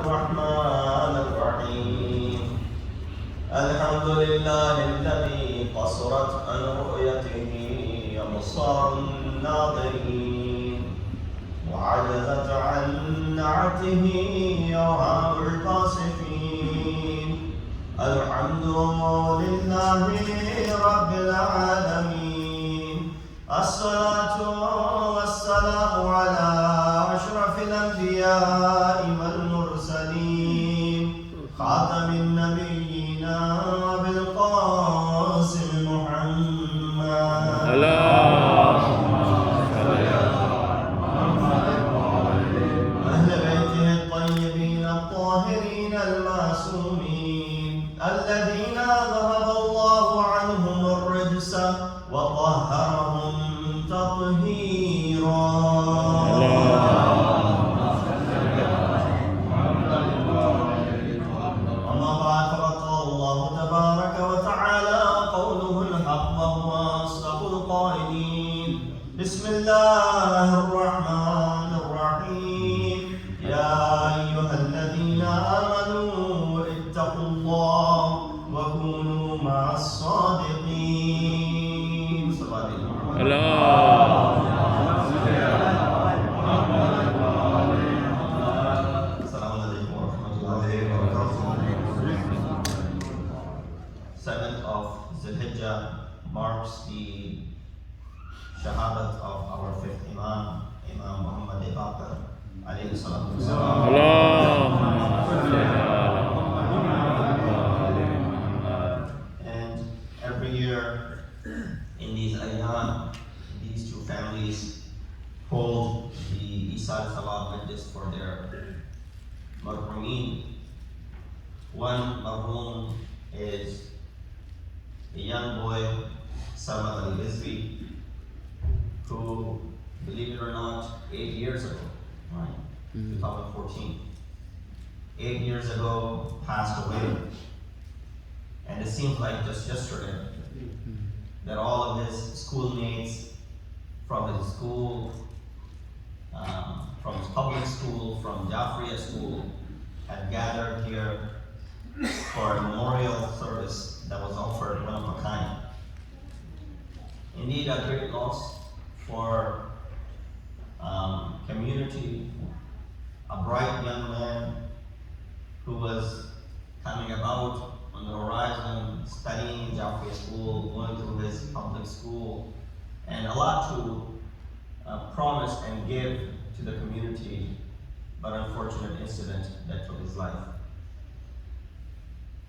الرحمن الرحيم الحمد لله الذي قصرت عن رؤيته أبصار الناظرين وعجزت عن نعته أوهام القاصفين الحمد لله رب العالمين الصلاة والسلام على أشرف الأنبياء والمرسلين خاتم النبيين بالقاسم محمد أهل بيته الطيبين الطاهرين المعصومين الذين ذهب الله عنهم الرجس وطهرهم تطهيرا أما بعد فقد قال الله تبارك وتعالى قوله الحق وهو أصدق القائلين بسم الله الرحمن الرحيم يا أيها الذين آمنوا اتقوا الله وكونوا مع الصادقين Assalamu alaikum wa rahmatullahi wa barakatuh. 7th of Zulhijjah marks the shahadat of our fifth Imam, Imam Baqir, alayhi salatu And every year in these ayyam, these two families hold the Isal Thawab Majlis for their marhumeen. One marhum is a young boy, Molana Syed Rizwi, who, believe it or not, 8 years ago, right, 2014, 8 years ago passed away. And it seems like just yesterday that all of his schoolmates from his school, from his public school, from Jafriya school, had gathered here for a memorial service that was offered one of a kind. Indeed, a great loss for community, a bright young man who was coming about on the horizon, studying Jafriya school, going through his public school, and a lot to promise and give to the community, but unfortunate incident that took his life.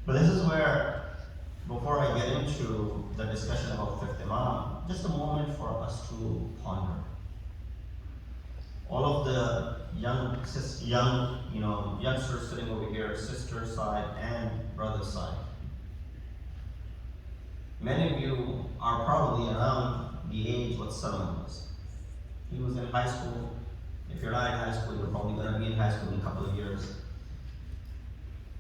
But this is where, before I get into the discussion about fifth Imam, just a moment for us to ponder. All of the youngsters sitting over here, sister side and brother side. Many of you are probably around the age what Salman was. He was in high school. If you're not in high school, you're probably going to be in high school in a couple of years.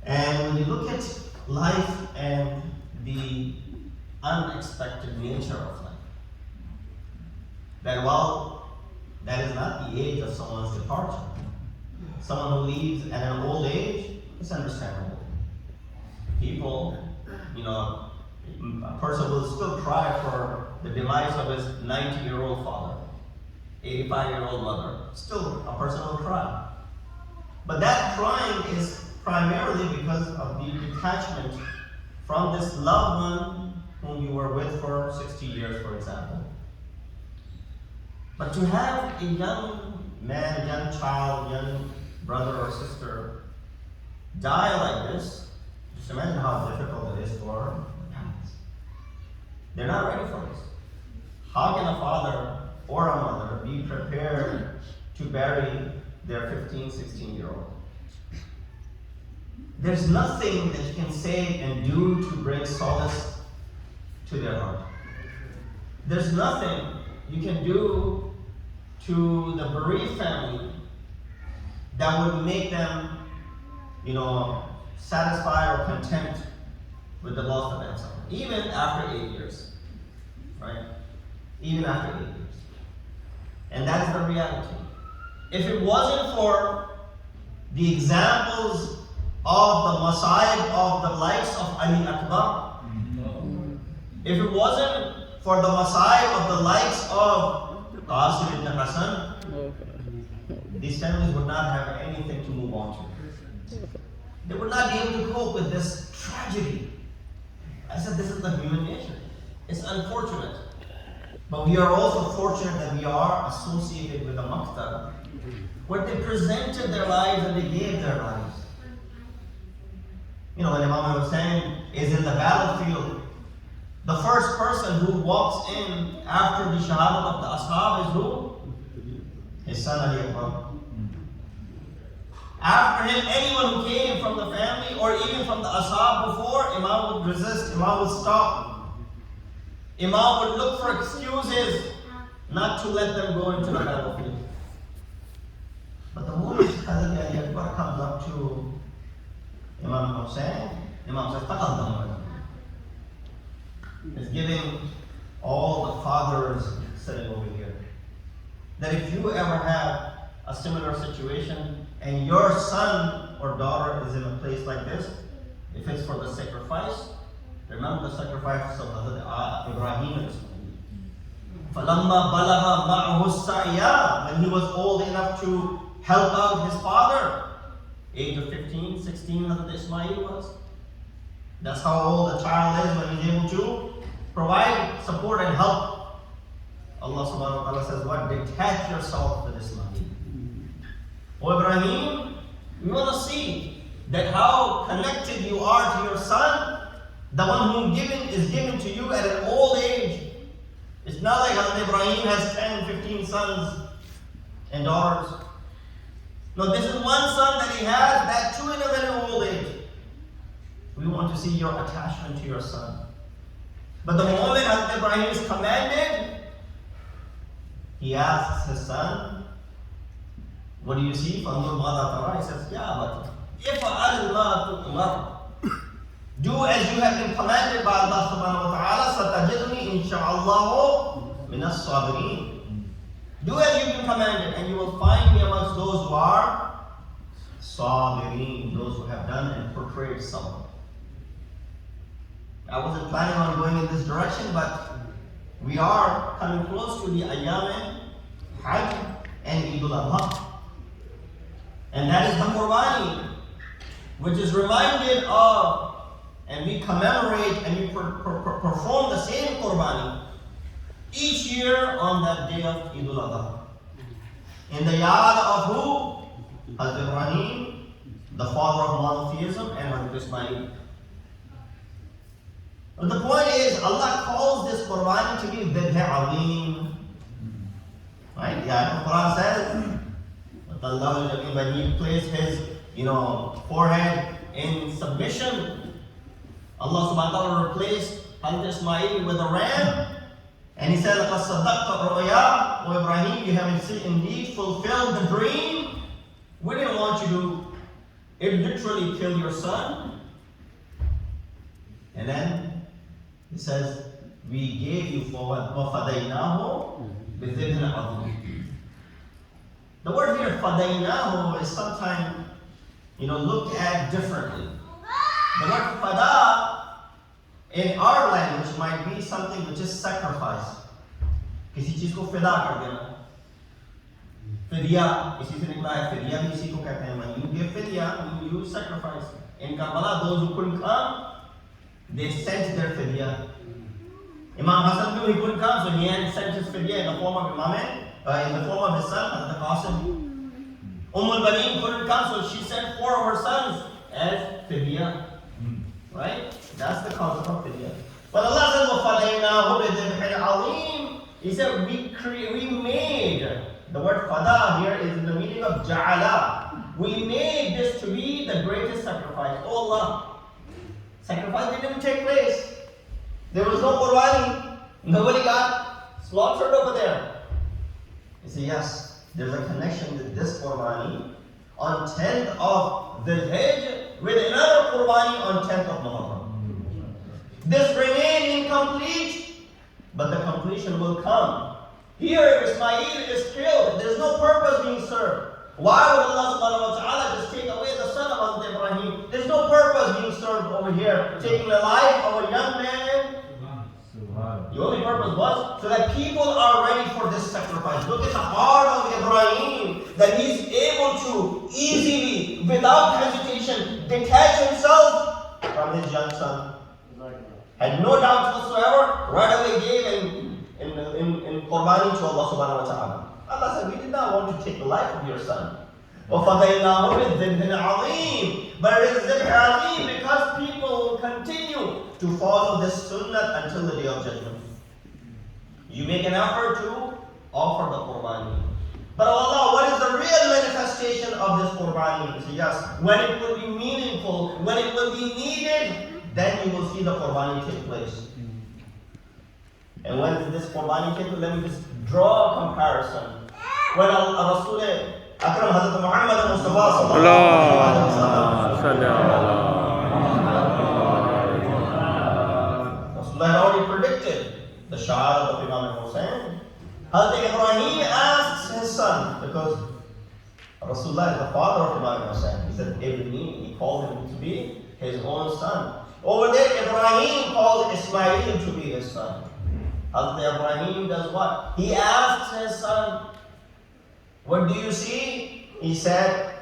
And when you look at life and the unexpected nature of life, that while that is not the age of someone's departure, someone who leaves at an old age, it's understandable. People, a person will still cry for the demise of his 90-year-old father, 85-year-old mother. Still, a person will cry. But that crying is primarily because of the detachment from this loved one whom you were with for 60 years, for example. But to have a young man, young child, young brother or sister die like this, just imagine how difficult it is for parents. They're not ready for this. How can a father or a mother be prepared to bury their 15, 16-year-old? There's nothing that you can say and do to bring solace to their heart. There's nothing you can do to the bereaved family that would make them, satisfied or content with the loss that they have suffered, even after 8 years, right? Even after 8 years. And that is the reality. If it wasn't for the examples of the masayib of the likes of Ali Akbar. If it wasn't for the masayib of the likes of Qasim ibn Hassan, these families would not have anything to move on to. They would not be able to cope with this tragedy. I said this is the human nature. It's unfortunate. But we are also fortunate that we are associated with a maktab where they presented their lives and they gave their lives. You know, when Imam was saying is in the battlefield, the first person who walks in after the shahadat of the ashab is who? His son Ali Akbar. After him, anyone who came from the family or even from the ashab before, Imam would resist, Imam would stop. Imam would look for excuses not to let them go into the battlefield. But the moment Hazrat Ali Akbar comes up to Imam Hussain, Imam says, "Taqaddam." He's giving all the fathers sitting over here that if you ever have a similar situation and your son or daughter is in a place like this, if it's for the sacrifice, remember the sacrifice of Hazrat Ibrahim and Ismail. فَلَمَّا بَلَغَ مَعْهُ السَّعْيَا, when he was old enough to help out his father, age of 15, 16, Hazrat Ismail was. That's how old a child is when he's able to provide support and help. Allah subhanahu wa ta'ala says, what? Detach yourself with Ismail. O Ibrahim, we want to see that how connected you are to your son, the one whom is given to you at an old age. It's not like Hazrat Ibrahim has 10, 15 sons and daughters. No, this is one son that he has, that too in a very old age. We want to see your attachment to your son. But the moment Hazrat Ibrahim is commanded, he asks his son, what do you see? He says, yeah, but if Allah do as you have been commanded by Allah subhanahu wa ta'ala, satajiduni insha'Allah min as-sabirin. Do as you've been commanded, and you will find me amongst those who are sabirin, those who have done and portrayed sabr. I wasn't planning on going in this direction, but we are coming close to the Ayyam Hajj and Eid al-Adha. And that is the Qurbani, which is reminded of, and we commemorate and we perform the same Qurbani each year on that day of Eid al-Adha. In the yad of who? Hazrat Ibrahim, the father of monotheism, and Hazrat Ismail. But the point is, Allah calls this Qurbani to be Dhabh Alim. Right? The Quran says, when he placed his forehead in submission, Allah subhanahu wa ta'ala replaced Hazrat Ismail with a ram. And he said, O Ibrahim, you have indeed fulfilled the dream. We didn't want you to literally kill your son. And then he says, we gave you for وَفَدَيْنَاهُ بِذِبْنَ عَظِيمٍ. The word here, فَدَيْنَاهُ, is sometimes looked at differently. The word fada in our language might be something which is sacrifice. किसी चीज को फिदा कर देना. फिदिया इसी से निकला है. फिदिया भी इसी को कहते हैं. When you give fidya, you sacrifice. In Karbala, those who couldn't come, they sent their fidya. Imam Hassan knew he couldn't come, so he had sent his fidya in the form of in the form of his son, Hazrat Qasim. Al-Banin couldn't come, so she sent 4 of her sons as fidya. Right? That's the concept of fidya. But Allah says, وَفَدَيْنَاهُ بِذِبْحٍ عَظِيمٍ. He said, we made. The word fada here is in the meaning of ja'ala. We made this to be the greatest sacrifice. Oh Allah, sacrifice didn't take place. There was no Qurbani. Nobody got slaughtered over there. You see, yes, there's a connection with this Qurbani on 10th of Dhul Hijjah with another Qurbani on 10th of Muharram. This remained incomplete, but the completion will come. Here, if Ismail is killed, there's no purpose being served. Why would Allah subhanahu wa ta'ala just take away the son of Hazrat Ibrahim? There's no purpose being served over here. Taking the life of a young man. The only purpose was so that people are ready for this sacrifice. Look at the heart of Ibrahim, that he's able to easily, without hesitation, detach himself from his young son. Had no doubts whatsoever, right away gave in Qurbani to Allah subhanahu wa ta'ala. Allah said, we did not want to take the life of your son. وَفَضَيْنَاهُ بِالذِّبْحِ الْعَظِيمِ. But it is ذِبْحِ عَظِيم because people will continue to follow this sunnah until the day of judgment. You make an effort to offer the Qurbani. But Allah, what is the real manifestation of this Qurbani? So yes, when it will be meaningful, when it will be needed, then you will see the Qurbani take place. And when this Qurbani take place, let me just draw a comparison. When Rasul Akram Hazrat Muhammad Mustafa Rasulullah had already predicted the shadat of Imam Hussein. Hazrat Ibrahim asks his son, because Rasulullah is the father of Imam Hussein. He said, Ibni, he called him to be his own son. Over there, Ibrahim calls Ismail to be his son. Hazrat Ibrahim does what? He asks his son, what do you see? He said,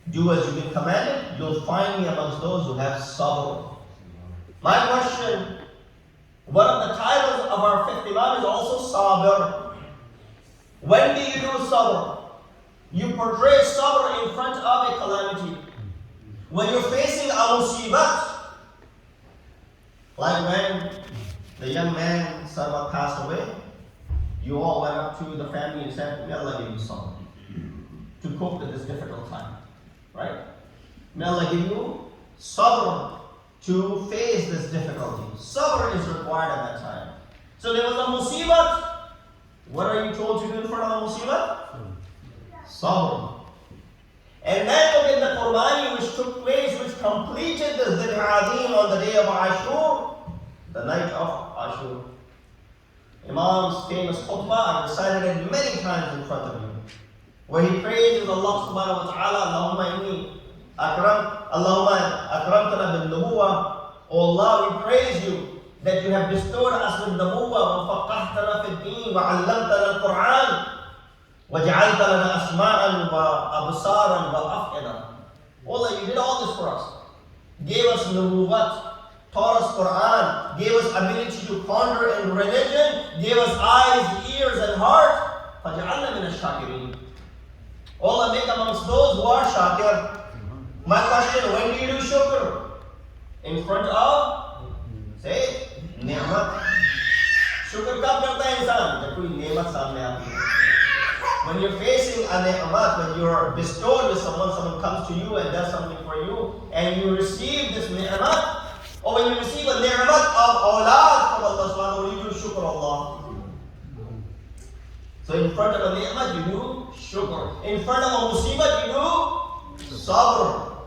do as you've been commanded, you'll find me amongst those who have sabr. My question, one of the titles of our fifth Imam is also sabr. When do you do sabr? You portray sabr in front of a calamity. When you're facing a musibat, like when the young man, Sarwat, passed away, you all went up to the family and said, may Allah give you sabr to cope with this difficult time. Right? May Allah give you sabr to face this difficulty. Sabr is required at that time. So there was a musibat. What are you told to do in front of a musibat? Sabr. And then look at the Qurbani which took place, which completed the Dhul Azim on the day of Ashur, the night of Ashur. Imam's famous khutbah, I've recited it many times in front of you, where he praises Allah subhanahu wa ta'ala, Allahumma inni Allahumma akramtana bil nubuwah. O Allah, we praise you that you have bestowed us with nubuwah, wa faqahtana fid deen, wa 'allamtana al-Qur'an, wa ja'alta lana asma'an wa absaran wa af'ida. O Allah, you did all this for us. Gave us nubuwwat, taught us Quran, gave us ability to ponder in religion, gave us eyes, ears, and heart. فَجَعَلْنَا مِنَ الشَّاكِرِينَ. Allah, make amongst those who are shakir. My question, when do you do shukr? In front of, say, ni'mat. Shukr kab karta hai insan? Jab koi ni'mat samne aati hai. When you're facing a ni'mat, when you're bestowed with someone comes to you and does something for you, and you receive this ni'mat, or when you receive a ni'mat of awlad from Allah subhanahu wa ta'ala, you do shukr Allah. So in front of a ni'mat, you do shukr. In front of a musibat, you do sabr.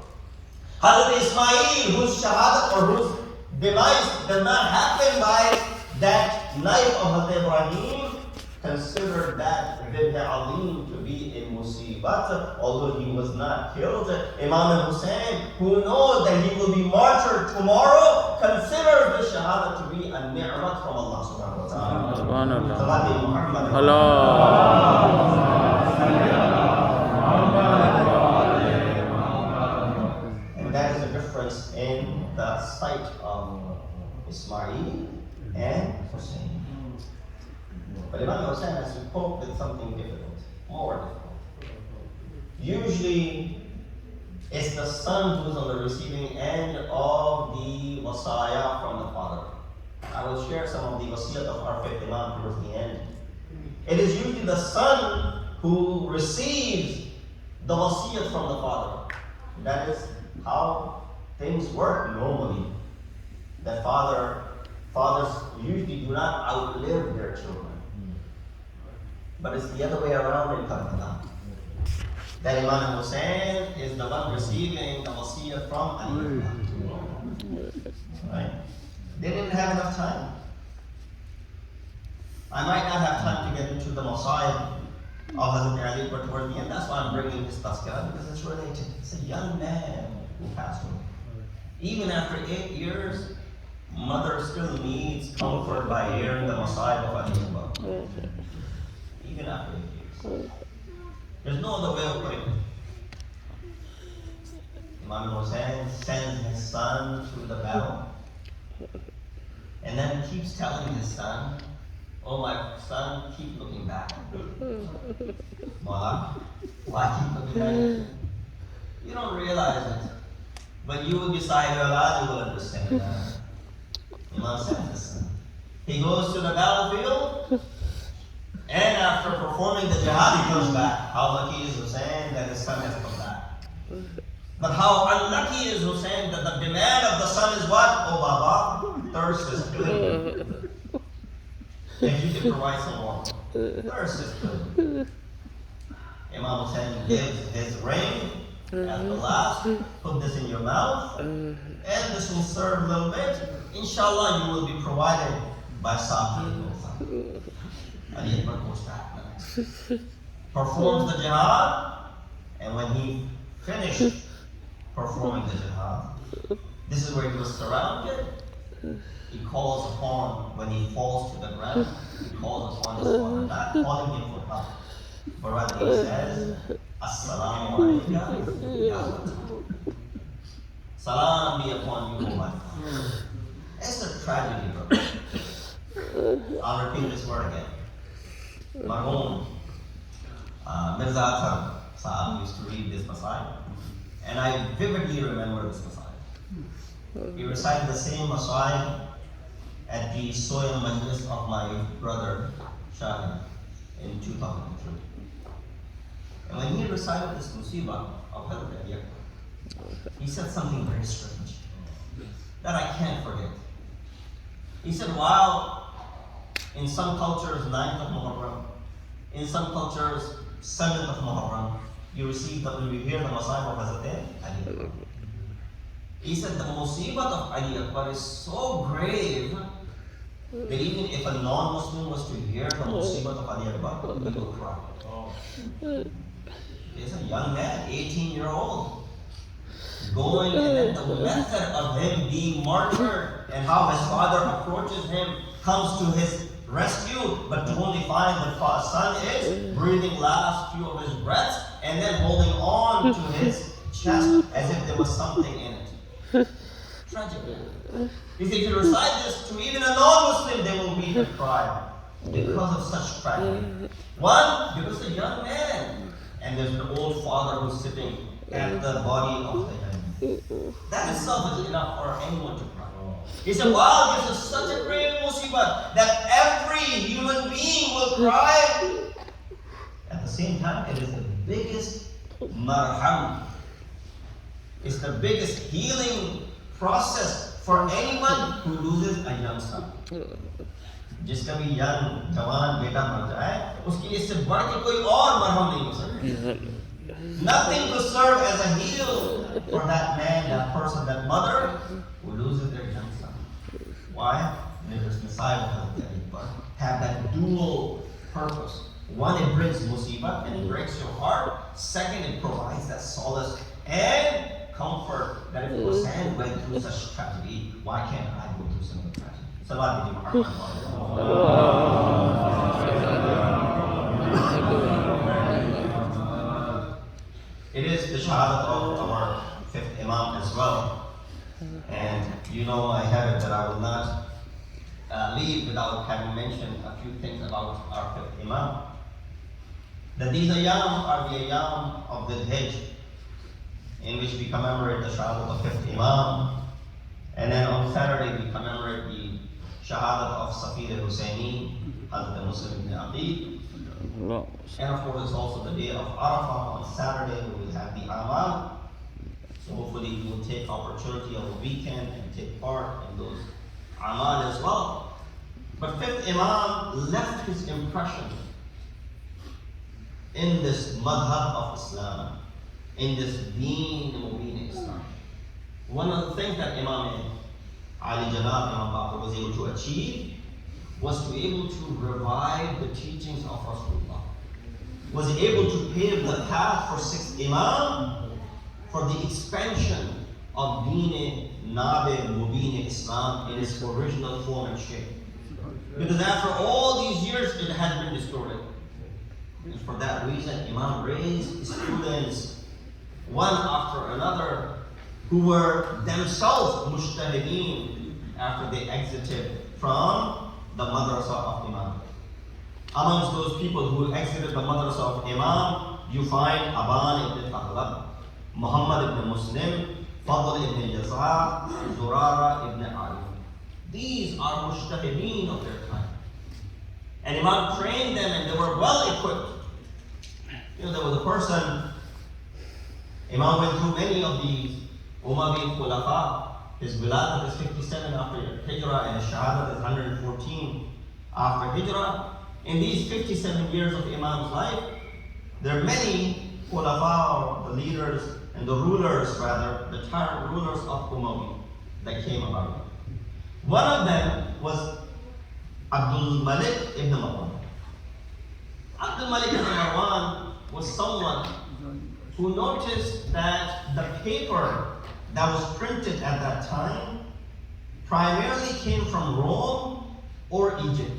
Hazrat Ismail, whose shahadat or whose demise does not happen by that knife of Hazrat Ibrahim, considered that Dhul Azim to be a musibat, although he was not killed. Imam Hussein, who knows that he will be martyred tomorrow, considers the shahada to be a ni'mat from Allah subhanahu wa ta'ala. Subhanallah. Allah. And that is the difference in the sight of Ismail and Hussein. But Imam Hussein has to cope with something difficult, more difficult. Usually, it's the son who's on the receiving end of the wasaya from the father. I will share some of the wasiyat of our fifth Imam towards the end. It is usually the son who receives the wasiyat from the father. That is how things work normally. The fathers usually do not outlive their children. But it's the other way around in Karbala. That Imam Hussein is the one receiving the wasiyah from Ali. Right? They didn't have enough time. I might not have time to get into the Messiah, of Hazrat Ali, but towards the end, that's why I'm bringing this tazkirah, because it's related. It's a young man who passed away. Even after 8 years, mother still needs comfort by hearing the Masjid of Ahl-e-Bait. Even after 8 years. There's no other way of putting it. Imam Hussein sends his son to the battle, and then keeps telling his son, "Oh my son, keep looking back. Mawla, why keep looking back? You don't realize it. When you will be Sahib Allah, you will understand that." Imam sends his son. He goes to the battlefield, and after performing the jihad, he comes back. How lucky is Hussein that his son has come back. But how unlucky is Hussein that the demand of the son is what? "Oh Baba, thirst is good. If you could provide some water. Thirst is good." Imam Hussein gives his ring at the last. "Put this in your mouth, and this will serve a little bit. Inshallah, you will be provided by Saqi." Ali Akbar goes back next. Performs the jihad, and when he finished performing the jihad, this is where he was surrounded. He calls upon, when he falls to the ground, he calls upon his father, not calling him for help, but rather he says, "Assalamu alaikum, ya Fatah." Salam be upon you, O my father. It's a tragedy, brother. I'll repeat this word again. Marhum Mirza Athar Sahab used to read this Masjid, and I vividly remember this Masjid. He recited the same Masjid at the soil majlis of my brother Shahid in 2003. And when he recited this musibah of Hazrat Ali, he said something very strange that I can't forget. He said, while in some cultures 9th of Muharram, in some cultures 7th of Muharram, you hear the Masjid of Hazrat Ali. He said the musibat of Ali Akbar is so grave that even if a non-Muslim was to hear the musibat of Ali Akbar, he will cry. He's a young man, 18-year-old, going, and then the method of him being martyred and how his father approaches him, comes to his rescue, but to only find that the son is breathing last few of his breaths and then holding on to his chest as if there was something in it. Tragic. If you recite this to even a non-Muslim, they will weep and cry because of such tragedy. One, because a young man, and there's an old father who's sitting at the body of the young. That itself is enough for anyone to cry. He said, wow, this is such a great musibah that every human being will cry. At the same time, it is the biggest marham. It's the biggest healing process for anyone who loses a young son. जिसका भी young जवान बेटा मर जाए, उसके लिए इससे बढ़ के कोई और मरहम नहीं हो सकता. Nothing could serve as a heal for that man, that person, that mother who loses their young son. Why? Because Messiah have that dual purpose. One, it brings musibah and it breaks your heart. Second, it provides that solace and comfort that if Hussein went through such tragedy, why can't I go through similar tragedy? It is the shahadat of our fifth Imam as well. And you know my habit that I will not leave without having mentioned a few things about our fifth Imam. That these ayam are the ayam of the Hajj, in which we commemorate the shahadat of fifth Imam. And then on Saturday we commemorate the shahadat of Safir al-Husayni, Hazrat Muslim ibn Aqid. And of course it's also the day of Arafah. On Saturday we will have the Amal. So hopefully you will take opportunity of the weekend and take part in those Amal as well. But fifth Imam left his impression in this madhab of Islam, in this deen mubin Islam. One of the things that Imam Ali Janab, Imam Baqir was able to achieve was to be able to revive the teachings of Rasulullah. was able to pave the path for sixth Imam for the expansion of Deen Nabi Mubin Islam in its original form and shape. Because after all these years, it had been distorted. And for that reason, Imam raised students one after another who were themselves mujtahideen after they exited from the madrasa of Imam. Amongst those people who exited the madrasa of Imam, you find Aban ibn Taghlab, Muhammad ibn Muslim, Fadl ibn Jaza, Zurara ibn Ali. These are mujtahideen of their time. And Imam trained them and they were well equipped. There was a person, Imam went through many of these Umayyad Khulafa. His wiladat is 57 after Hijrah and his shahadat is 114 after Hijrah. In these 57 years of Imam's life, there are many Khulafa, or the leaders and the rulers, rather, the tyrant rulers of Umayyad that came about. One of them was Abdul Malik ibn Marwan. Abdul Malik ibn Marwan was someone who noticed that the paper that was printed at that time primarily came from Rome or Egypt.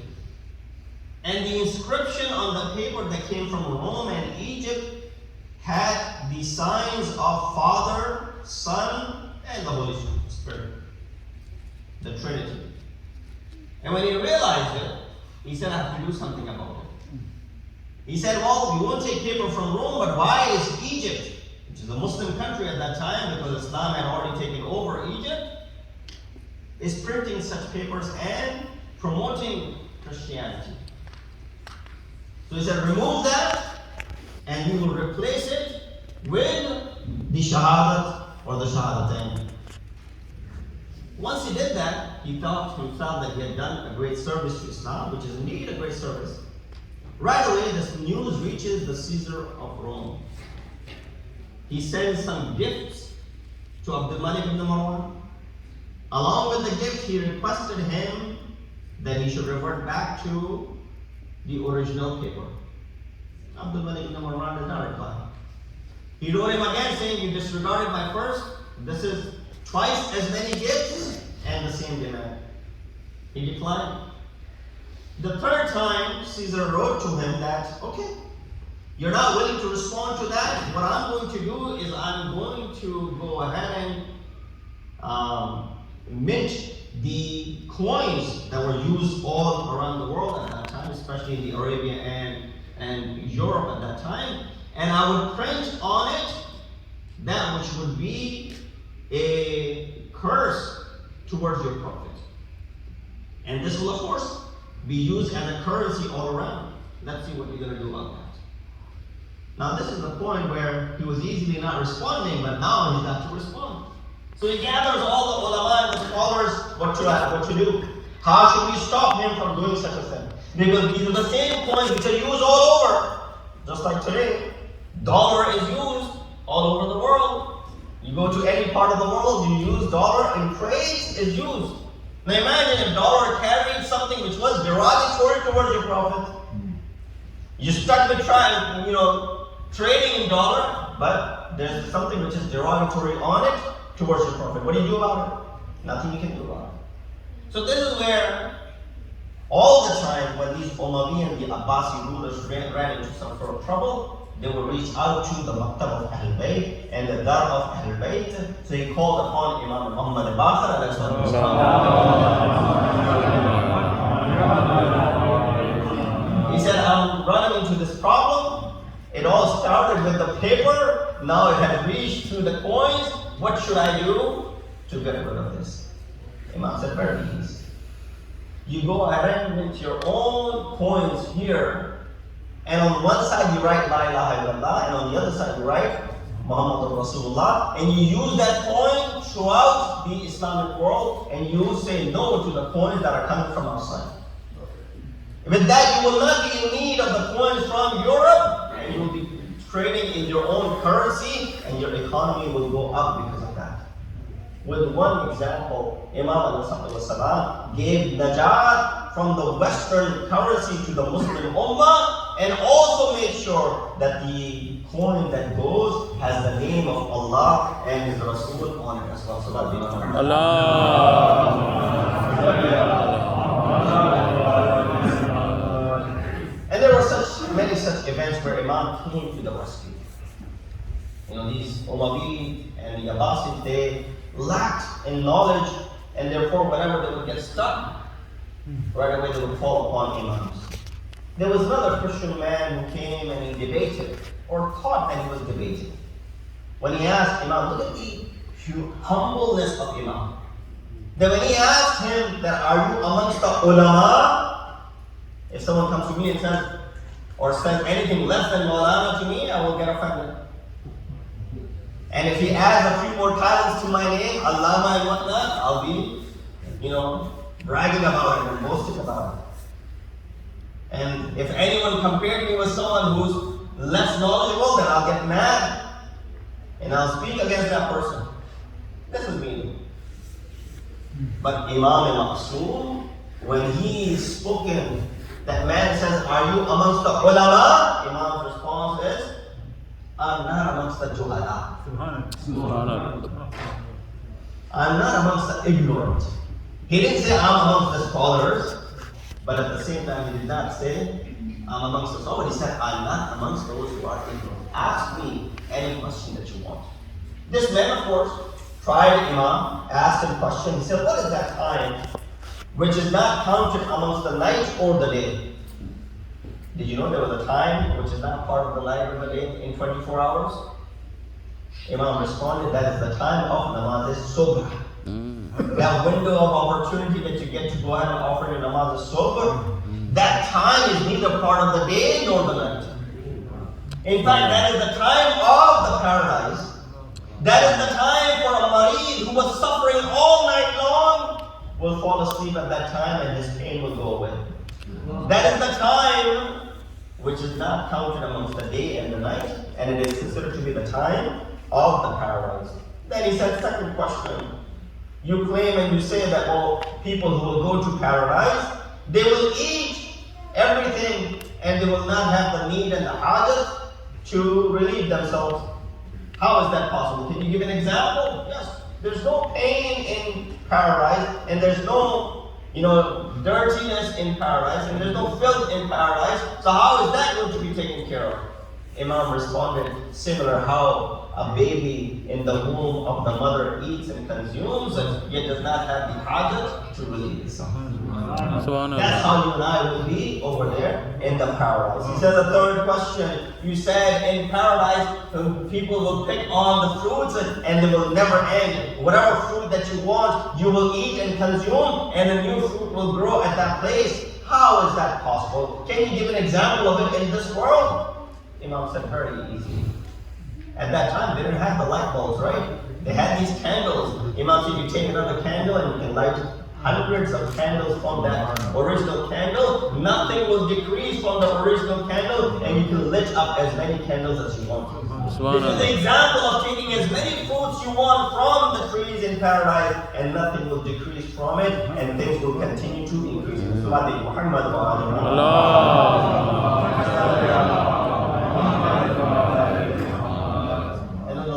And the inscription on the paper that came from Rome and Egypt had the signs of Father, Son, and the Holy Spirit, the Trinity. And when he realized it, he said, I have to do something about it. He said, well, we won't take paper from Rome, but why is Egypt, which is a Muslim country at that time, because Islam had already taken over Egypt, is printing such papers and promoting Christianity? So he said, remove that, and we will replace it with the shahadat or the shahadatain. Once he did that, he thought to himself that he had done a great service to Islam, which is indeed a great service. Right away, this news reaches the Caesar of Rome. He sends some gifts to Abdul Malik ibn Marwan. Along with the gift, he requested him that he should revert back to the original paper. Abdul Malik ibn Marwan did not reply. He wrote him again saying, you disregarded my first, this is twice as many gifts and the same demand. He declined. The third time, Caesar wrote to him that, okay, you're not willing to respond to that. What I'm going to do is I'm going to go ahead and mint the coins that were used all around the world at that time, especially in the Arabia and Europe at that time. And I would print on it that which would be a curse towards your prophet. And this will, of course, be used as a currency all around. Let's see what we're going to do about that. Now, this is the point where he was easily not responding, but now he's got to respond. So he gathers all the ulama and the scholars what to do. How should we stop him from doing such a thing? Because these are the same coins which are used all over. Just like today, dollar is used all over the world. You go to any part of the world, you use dollar, and trade is used. Now imagine if dollar carried something which was derogatory towards your prophet. You stuck with trading in dollar, but there's something which is derogatory on it towards your prophet. What do you do about it? Nothing you can do about it. So this is where all the time when these Umayyad and the Abbasi rulers ran into some sort of trouble, they would reach out to the maktab of Ahl-e-Bait and the dar of Ahl-e-Bait. So he called upon Imam Baqir He said, I'm running into this problem. It all started with the paper. Now it had reached through the coins. What should I do to get rid of this? Imam said, very easy. You go ahead and mint your own coins here. And on one side you write La ilaha illallah, and on the other side you write Muhammad Rasulullah, and you use that coin throughout the Islamic world, and you say no to the coins that are coming from outside. With that, you will not be in need of the coins from Europe, and you will be trading in your own currency, and your economy will go up because of that. With one example, Imam ﷺ gave najat from the Western currency to the Muslim Ummah, and also make sure that the coin that goes has the name of Allah and His Rasul on it as well. And there were many such events where Imam came to the rescue. These Umayyad and the Abbasid, they lacked in knowledge, and therefore whenever they would get stuck, right away they would fall upon Imams. There was another Christian man who came and he debated, or thought that he was debating. When he asked Imam, look at the humbleness of Imam. Then when he asked him that, are you amongst the ulama? If someone comes to me and says, or says anything less than Molana to me, I will get offended. And if he adds a few more titles to my name, Allama and whatnot, I'll be, bragging about it and boasting about it. And if anyone compared me with someone who's less knowledgeable, then I'll get mad and I'll speak against that person. This is me. But Imam Maqsoom, when he is spoken, that man says, are you amongst the ulama? Imam's response is, I'm not amongst the juhala. I'm not amongst the ignorant. He didn't say I'm amongst the scholars, but at the same time he did not say I'm amongst the scholars. He said I'm not amongst those who are ignorant. Ask me any question that you want. This man, of course, tried Imam, asked him a question. He said, what is that time which is not counted amongst the night or the day? Did you know there was a time which is not part of the night or the day in 24 hours? Imam responded, that is the time of namaz subh. That window of opportunity that you get to go ahead and offer your namaz subh, that time is neither part of the day nor the night. In fact, that is the time of the paradise. That is the time for a marid who was suffering all night long will fall asleep at that time and his pain will go away. That is the time which is not counted amongst the day and the night, and it is considered to be the time of the paradise. Then he said, second question. You claim and you say that, people who will go to paradise, they will eat everything and they will not have the need and the hajat to relieve themselves. How is that possible? Can you give an example? Yes. There's no pain in paradise, and there's no dirtiness in paradise, and there's no filth in paradise. So how is that going to be taken care of? Imam responded, similar how a baby in the womb of the mother eats and consumes, yet does not have the hajat to relieve itself. That's how you and I will be over there in the paradise. He said the third question, you said in paradise people will pick on the fruits and they will never end. Whatever fruit that you want, you will eat and consume, and a new fruit will grow at that place. How is that possible? Can you give an example of it in this world? Imam said, very easy. At that time, they didn't have the light bulbs, right? They had these candles. Imam said, you take another candle and you can light hundreds of candles from that original candle. Nothing will decrease from the original candle, and you can lit up as many candles as you want. This is the example of taking as many fruits you want from the trees in paradise, and nothing will decrease from it, and things will continue to increase.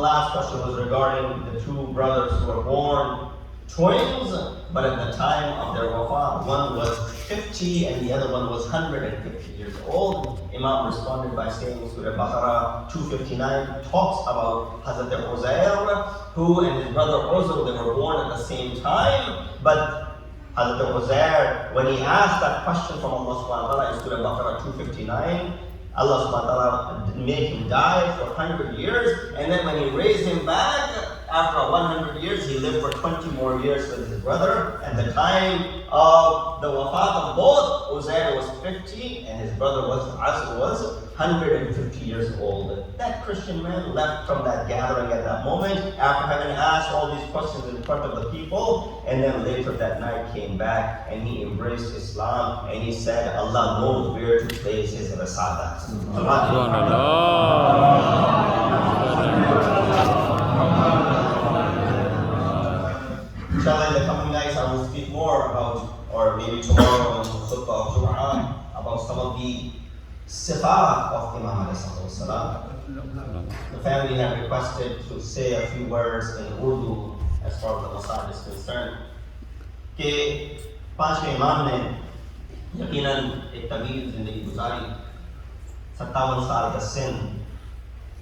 Last question was regarding the two brothers who were born twins, but at the time of their wafat, one was 50 and the other one was 150 years old. Imam responded by saying Surah Baqarah 259 talks about Hazrat Uzair, who and his brother Uzur, they were born at the same time, but Hazrat Uzair, when he asked that question from Allah subhanahu wa ta'ala in Surah Baqarah 259, Allah subhanahu wa ta'ala made him die for 100 years, and then when he raised him back, after 100 years, he lived for 20 more years with his brother. At the time of the wafat of both, Uzair was 50, and his brother was 150 years old. That Christian man left from that gathering at that moment, after having asked all these questions in front of the people, and then later that night came back, and he embraced Islam, and he said, Allah knows where to place his rasadat. Inshallah, in the coming nights, I will speak more about, or maybe tomorrow in Khutbah of Jum'ah, about some of the sifat of Imam alayhi salam. The family had requested to say a few words in Urdu as far as the Masjid is concerned. کہ پانچویں امام نے یقیناً ایک طویل زندگی گزاری، 57 سال کا سن،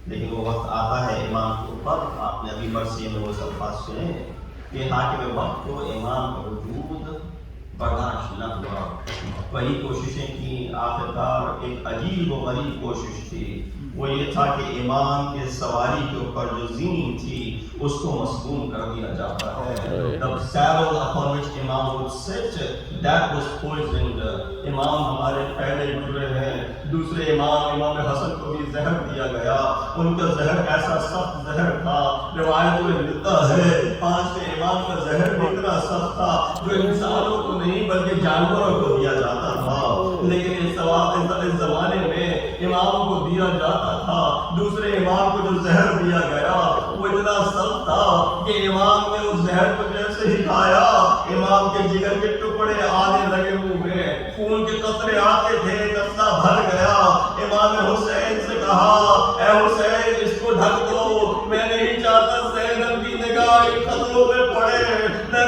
لیکن وہ وقت آتا ہے امام کے اوپر، آپ نے ابھی مرثیے میں وہ الفاظ سنے کہ حاکم وقت کو امام کا وجود برداشت نہ ہوا، وہی کوششیں کی، آخرکار ایک عجیب و غریب کوشش تھی، وہ یہ تھا کہ امام کے سواری کے اوپر جو زین تھی اس کو مسموم کر دیا جاتا ہے. The saddle upon which Imam would sit, that was poisoned. امام ہمارے پہلے گزرے ہیں، دوسرے امام حسن کو بھی زہر دیا گیا، ان کا زہر ایسا سخت زہر تھا، روایت میں ملتا ہے 5ویں امام کا زہر بھی اتنا سخت تھا جو انسانوں کو نہیں بلکہ جانوروں کو دیا جاتا تھا، لیکن اس زمانے میں اماموں کو دیا جاتا تھا. دوسرے امام کو جو زہر دیا گیا وہ اتنا سخت تھا کہ امام نے اس زہر کو جیسے ہی کھایا، امام کے جگر کے ٹکڑے آنے لگے منہ میں، خون کے قطرے آتے تھے، قصہ بھر گیا. امام حسین سے کہا اے حسین اس کو ڈھک دو، میں نہیں چاہتا زینب کی نگاہ ان قطروں پہ پڑے، میں